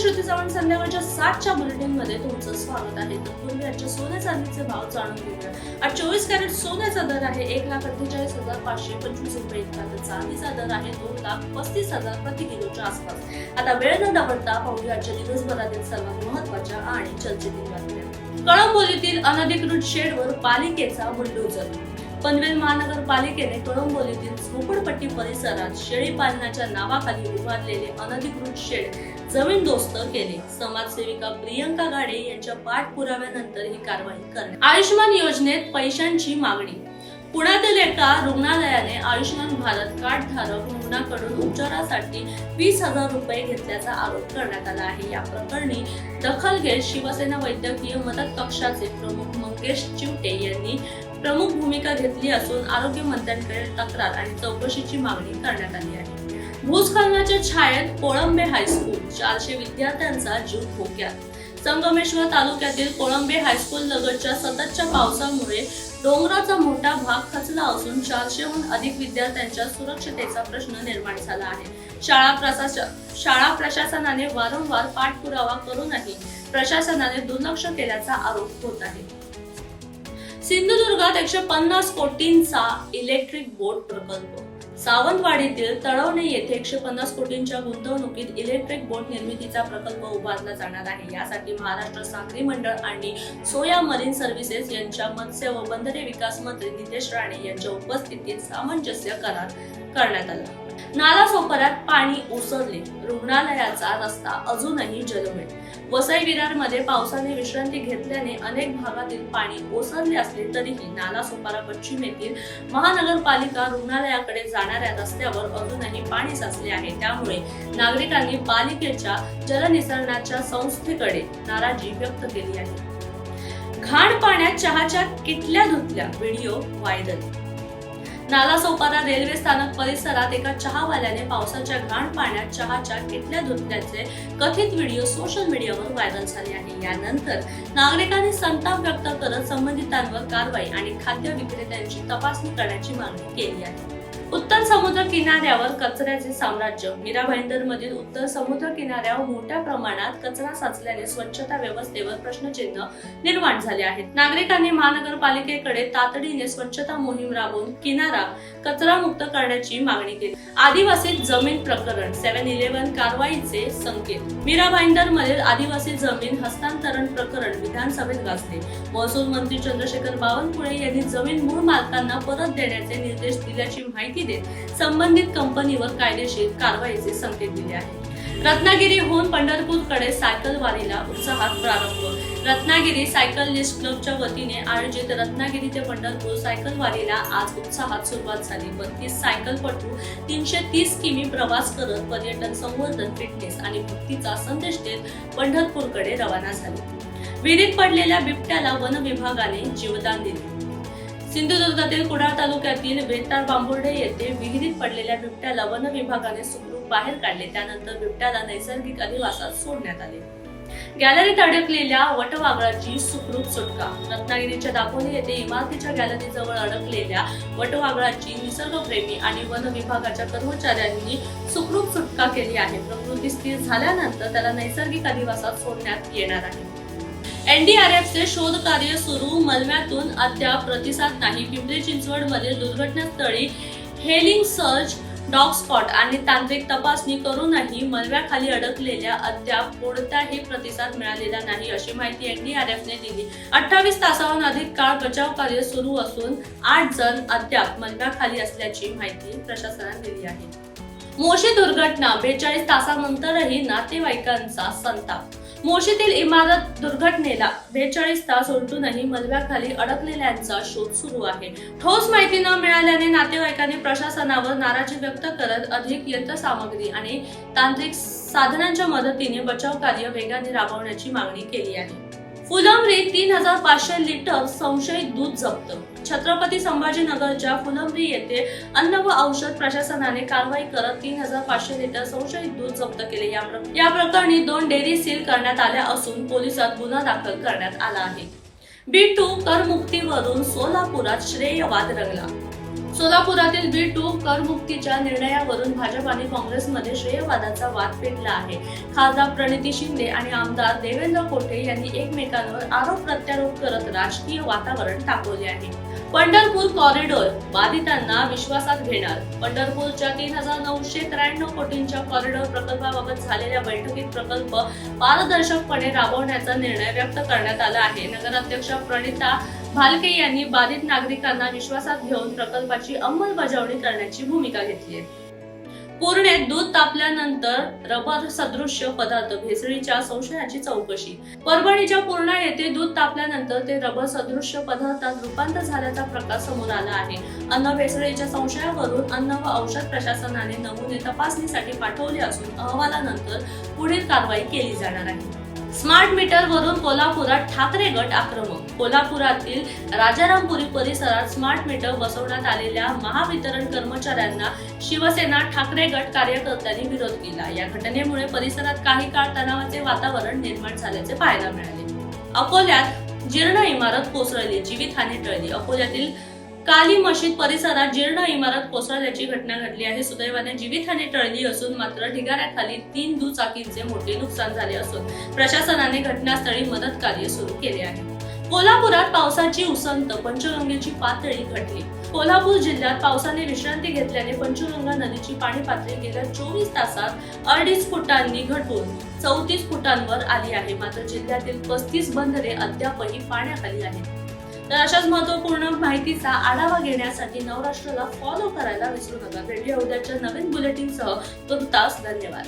श्रुती चव्हाण संध्याकाळच्या 7च्या बुलेटिन मध्ये तुमचं स्वागत आहे. तत्पूर्वी आजच्या सोने चांदीचे भाव जाणून घेऊया. आज 24 कॅरेट सोन्याचा दर आहे 1,48,525 रुपये इतका, तर चांदीचा दर आहे 2,35,000 प्रति किलोच्या आसपास. आता वेळ न दावडता पाहूया आजच्या दिवसभरातील सर्वात महत्त्वाच्या आणि चर्चेतील बातम्या. कळंबोलीतील अनधिकृत शेडवर पालिकेचा बुलडोझर. पनवेल महानगरपालिकेने कळंबोलीतील झोपडपट्टी परिसरात शेळी पालनाच्या नावाखाली उभारलेले अनधिकृत शेड जमीनदोस्त केले. समाजसेविका प्रियंका गाडे यांच्या पाठपुराव्यानंतर ही कारवाई करण्यात. आयुष्यमान योजनेत पैशांची मागणी. पुण्यातील एका रुग्णालयाने आयुष्यमान भारत कार्डधारक रुग्णाकडून उपचारासाठी 20,000 रुपये घेतल्याचा आरोप करण्यात आला आहे. या प्रकरणी दखल घेत शिवसेना वैद्यकीय मदत कक्षाचे प्रमुख मंगेश चिवटे यांनी प्रमुख भूमिका घेतली असून आरोग्य मंत्र्यांकडे तक्रार आणि चौकशीची मागणी करण्यात आली आहे. भूस्खलनाच्या छायेत कोळंबे हायस्कूल, 400 विद्यार्थ्यांचा जीव धोक्यात. संगमेश्वर तालुक्यातील कोळंबे हायस्कूल लगतच्या सततच्या पावसामुळे डोंगराचा मोठा भाग खचला असून 400हून अधिक विद्यार्थ्यांच्या सुरक्षतेचा प्रश्न निर्माण झाला आहे. शाळा प्रशासनाने वारंवार पाठपुरावा करूनही प्रशासनाने दुर्लक्ष केल्याचा आरोप होत आहे. सिंधुदुर्गात 150 कोटींचा इलेक्ट्रिक बोट प्रकल्प. सावंतवाडीतील तळवणे येथे 150 कोटींच्या गुंतवणुकीत इलेक्ट्रिक बोट निर्मितीचा प्रकल्प उभारला जाणार आहे. यासाठी महाराष्ट्र सागरी मंडळ आणि सोया मरीन सर्व्हिसेस यांच्या मत्स्य व बंदरे विकास मंत्री नितेश राणे यांच्या उपस्थितीत सामंजस्य करार करण्यात आला. नालासोपाऱ्यात पाणी ओसरले, रुग्णालयाचा रस्ता अजूनही जलमय. वसई विरारमध्ये पावसाने विश्रांती घेतल्याने अनेक भागातील पाणी ओसरले असले तरीही नालासोपारा पश्चिमेतील महानगरपालिका रुग्णालयाकडे जाणाऱ्या रस्त्यावर अजूनही पाणी साचले आहे. त्यामुळे नागरिकांनी पालिकेच्या जलनिसरणाच्या संस्थेकडे नाराजी व्यक्त केली आहे. घाण पाण्यात चहाच्या किटल्या धुतल्या, व्हिडिओ व्हायरल. नालासोपारा रेल्वे स्थानक परिसरात एका चहावाल्याने पावसाच्या घाण पाण्यात चहाच्या किटल्या धुतल्याचे कथित व्हिडिओ सोशल मीडियावर व्हायरल झाले आहे. यानंतर नागरिकांनी संताप व्यक्त करत संबंधितांवर कारवाई आणि खाद्य विक्रेत्यांची तपासणी करण्याची मागणी केली आहे. उत्तर समुद्र किनाऱ्यावर कचऱ्याचे साम्राज्य. मीरा भाईंदरमधील उत्तर समुद्र किनाऱ्यावर मोठ्या प्रमाणात कचरा साचल्याने स्वच्छता व्यवस्थेवर प्रश्नचिन्ह निर्माण झाले आहेत. नागरिकांनी महानगरपालिकेकडे तातडीने स्वच्छता मोहीम राबवून किनारा कचरामुक्त करण्याची मागणी केली. आदिवासी जमीन प्रकरण. 7-11 कारवाईचे संकेत. मीरा भाईंदरमधील आदिवासी जमीन हस्तांतरण प्रकरण विधानसभेत गाजले. महसूल मंत्री चंद्रशेखर बावनकुळे यांनी जमीन मूळ मालकांना परत देण्याचे निर्देश दिल्याची माहिती देत संबंधित कंपनीवर कायदेशीर कारवाईचे संकेत दिले आहेत. रत्नागिरीहून पंढरपूरकडे सायकल वारीला उत्साहात प्रारंभ. रत्नागिरी सायकलिस्ट क्लबच्या वतीने आयोजित रत्नागिरी ते पंढरपूर सायकल वारीला आज उत्साहात सुरुवात झाली. 32 सायकलपटू 330 किमी प्रवास करत पर्यटन संवर्धन, फिटनेस आणि भक्तीचा संदेश देत पंढरपूरकडे रवाना झाले. विहिरीत पडलेल्या बिबट्याला वन विभागाने जीवदान दिले. सिंधुदुर्गातील कुडाळ तालुक्यातील वेताळ बांबुर्डे येथे विहिरीत पडलेल्या बिबट्याला वन विभागाने सुखरूप बाहेर काढले. त्यानंतर बिबट्याला नैसर्गिक अधिवासात सोडण्यात आले. गॅलरीत अडकलेल्या वटवाघळाची सुखरूप सुटका. रत्नागिरीच्या दापोली येथे इमारतीच्या गॅलरीजवळ अडकलेल्या वटवाघळाची निसर्गप्रेमी आणि वन विभागाच्या कर्मचाऱ्यांनी सुखरूप सुटका केली आहे. प्रकृती स्थिर झाल्यानंतर त्याला नैसर्गिक अधिवासात सोडण्यात येणार आहे. एनडीआरएफचे शोध कार्य सुरू. मलम्यातून अद्याप प्रतिसाद नाही. पिंपरी चिंचवड मधील दुर्घटनास्थळी हेलिंग सर्च, डॉग स्पॉट आणि तांत्रिक तपासणी करूनही मलब्याखाली अडकलेल्या अद्याप कोणताही प्रतिसाद मिळालेला नाही, अशी माहिती एनडीआरएफने दिली. 28 तासाहून अधिक काळ बचाव कार्य सुरू असून 8 जण अद्याप मलब्याखाली असल्याची माहिती प्रशासनाने दिली आहे. मोशी दुर्घटना. 42 तासानंतरही नातेवाईकांचा संताप. मोशीतील इमारत दुर्घटनेला 42 तास उलटूनही मलब्याखाली अडकलेल्यांचा शोध सुरू आहे. ठोस माहिती न मिळाल्याने नातेवाईकांनी प्रशासनावर नाराजी व्यक्त करत अधिक यंत्रसामग्री आणि तांत्रिक साधनांच्या मदतीने बचाव कार्य वेगाने राबवण्याची मागणी केली आहे. फुलंब्री 3,500 लिटर संशयित दूध जप्त. छत्रपती संभाजीनगरच्या फुलंब्री येथे अन्न व औषध प्रशासनाने कारवाई करत 3,500 लिटर संशयित दूध जप्त केले. या प्रकरणी 2 डेअरी सील करण्यात आल्या असून पोलिसात गुन्हा दाखल करण्यात आला आहे. B2 करमुक्तीवरून सोलापुरात श्रेयवाद रंगला. सोलापुरातील B2 करमुक्तीच्या निर्णयावरून भाजप आणि काँग्रेसमध्ये श्रेयवादाचा वाद पेटला आहे. खासदार प्रणिती शिंदे आणि आमदार देवेंद्र कोठे यांनी एकमेकांवर आरोप प्रत्यारोप करत राजकीय वातावरण तापवले आहे. पंढरपूर कॉरिडॉर बाधितांना विश्वासात घेणार. पंढरपूरच्या 3,993 कोटींच्या कॉरिडॉर प्रकल्पाबाबत झालेल्या बैठकीत प्रकल्प पारदर्शकपणे राबवण्याचा निर्णय व्यक्त करण्यात आला आहे. नगराध्यक्ष प्रणिता भालके यांनी बाधित नागरिकांना विश्वासात घेऊन प्रकल्पाची अंमलबजावणी करण्याची भूमिका घेतली आहे. पूर्णेत दूध तापल्यानंतर रबर सदृश्य पदार्थ भेसळीच्या संशयाची चौकशी. परभणीच्या पूर्णा येथे दूध तापल्यानंतर ते रबर सदृश्य पदार्थात रूपांतर झाल्याचा प्रकार समोर आला आहे. अन्न भेसळीच्या संशयावरून अन्न व औषध प्रशासनाने नमुने तपासणीसाठी पाठवले असून अहवालानंतर पुढील कारवाई केली जाणार आहे. स्मार्ट मीटर वरून कोल्हापुरात ठाकरे गट आक्रमक. कोल्हापुरातील राजारामपुरी परिसरात स्मार्ट मीटर बसवण्यात आलेल्या महावितरण कर्मचाऱ्यांना शिवसेना ठाकरे गट कार्यकर्त्यांनी विरोध केला. या घटनेमुळे परिसरात काही काळ तणावाचे वातावरण निर्माण झाल्याचे पाहायला मिळाले. अकोल्यात जीर्ण इमारत कोसळली, जीवितहानी टळली. अकोल्यातील काली मशीद परिसरात जीर्ण इमारत कोसळल्याची घटना घडली आहे. सुदैवाने जीवितहानी टळली असून मात्र ढिगाऱ्याखाली 3 दुचाकींचे मोठे नुकसान झाले असून प्रशासनाने घटनास्थळी मदत कार्य सुरू केले आहे. कोल्हापुरात पावसाची उसंत, पंचगंगेची पातळी घटली. कोल्हापूर जिल्ह्यात पावसाने विश्रांती घेतल्याने पंचगंगा नदीची पाणी पातळी गेल्या 24 तासात 2.5 फुटांनी घटून 34 फुटांवर आली आहे. मात्र जिल्ह्यातील 35 बंदरे अद्यापही पाण्याखाली आहेत. तर अशाच महत्त्वपूर्ण माहितीचा आढावा घेण्यासाठी नवराष्ट्राला फॉलो करायला विसरू नका. भेटूया उद्याच्या नवीन बुलेटिनसह. तुर्तास धन्यवाद.